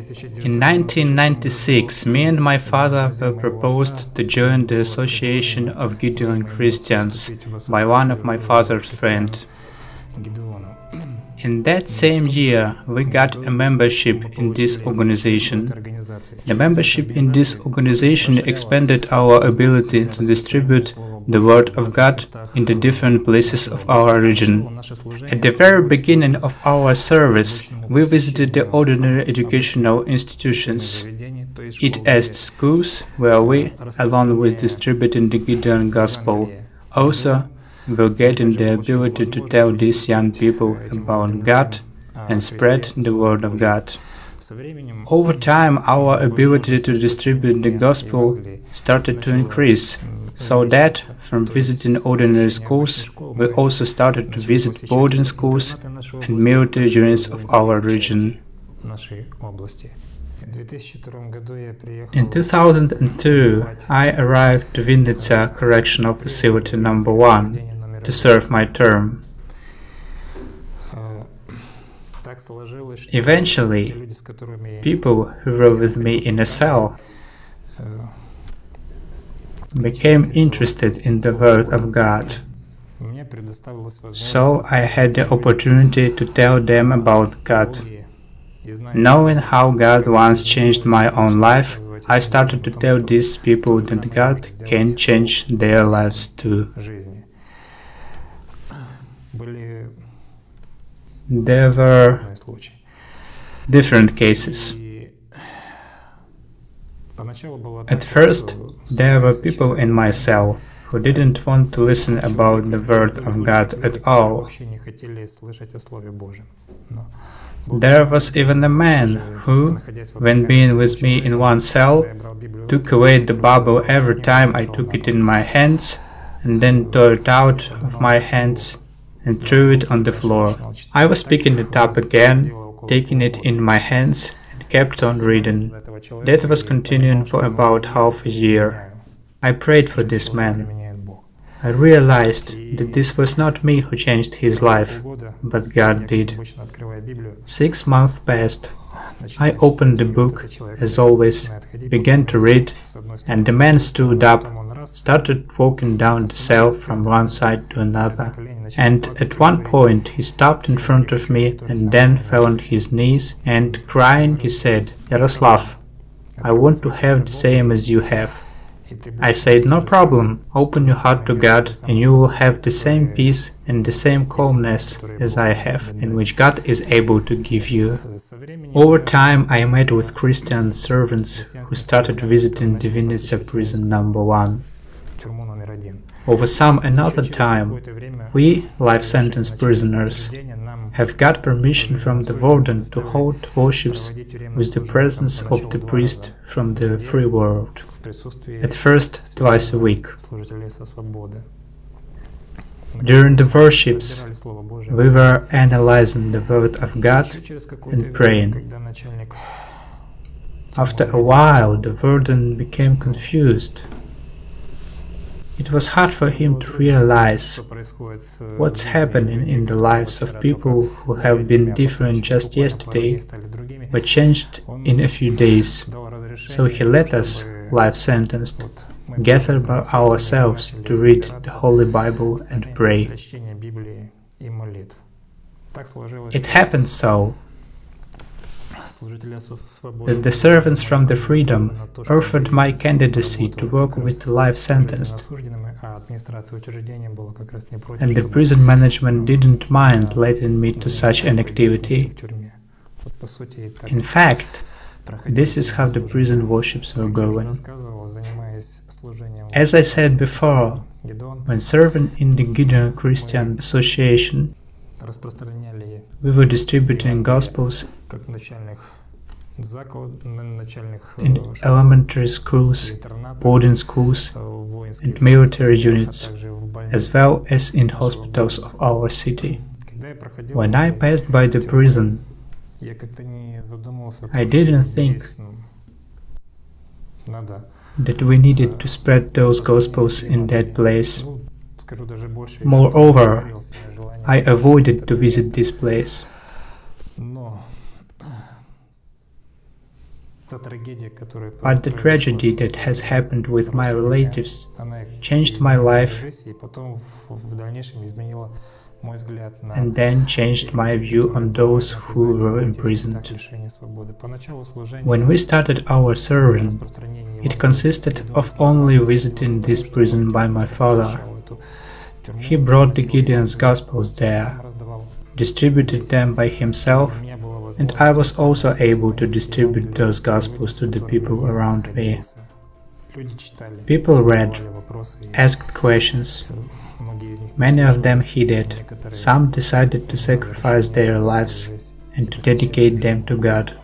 In 1996, me and my father were proposed to join the Association of Gideon Christians by one of my father's friends. In that same year, we got a membership in this organization. The membership in this organization expanded our ability to distribute the Word of God in the different places of our region. At the very beginning of our service, we visited the ordinary educational institutions, senteced schools, where we, along with distributing the Gideon Gospel, also were getting the ability to tell these young people about God and spread the Word of God. Over time, our ability to distribute the Gospel started to increase, so that, from visiting ordinary schools, we also started to visit boarding schools and military units of our region. In 2002, I arrived to Vinnytsia Correctional Facility No. 1 to serve my term. Eventually, people who were with me in a cell became interested in the Word of God. So I had the opportunity to tell them about God. Knowing how God once changed my own life, I started to tell these people that God can change their lives too. There were different cases. At first, there were people in my cell who didn't want to listen about the Word of God at all. There was even a man who, when being with me in one cell, took away the Bible every time I took it in my hands, and then tore it out of my hands and threw it on the floor. I was picking it up again, taking it in my hands, and kept on reading. That was continuing for about half a year. I prayed for this man. I realized that this was not me who changed his life, but God did. 6 months passed. I opened the book, as always, began to read, and the man stood up, started walking down the cell from one side to another, and at one point he stopped in front of me and then fell on his knees, and crying he said, "Yaroslav, I want to have the same as you have." I said, "No problem, open your heart to God and you will have the same peace and the same calmness as I have, and which God is able to give you." Over time I met with Christian servants who started visiting the Vinnytsia prison No. 1. Over some another time, we, life sentence prisoners, have got permission from the warden to hold worships with the presence of the priest from the free world. At first, twice a week. During the worships, we were analyzing the Word of God and praying. After a while, the warden became confused. It was hard for him to realize what's happening in the lives of people who have been different just yesterday, but changed in a few days. So he let us, life sentenced, gather by ourselves to read the Holy Bible and pray. It happened so that the servants from the Freedom offered my candidacy to work with the life sentenced, and the prison management didn't mind letting me to such an activity. In fact, this is how the prison worships were going. As I said before, when serving in the Gideon Christian Association, we were distributing Gospels in elementary schools, boarding schools, and military units, as well as in hospitals of our city. When I passed by the prison, I didn't think that we needed to spread those Gospels in that place. Moreover, I avoided to visit this place. But the tragedy that has happened with my relatives changed my life and then changed my view on those who were imprisoned. When we started our serving, it consisted of only visiting this prison by my father. He brought the Gideon's Gospels there, distributed them by himself, and I was also able to distribute those Gospels to the people around me. People read, asked questions. Many of them heeded. Some decided to sacrifice their lives and to dedicate them to God.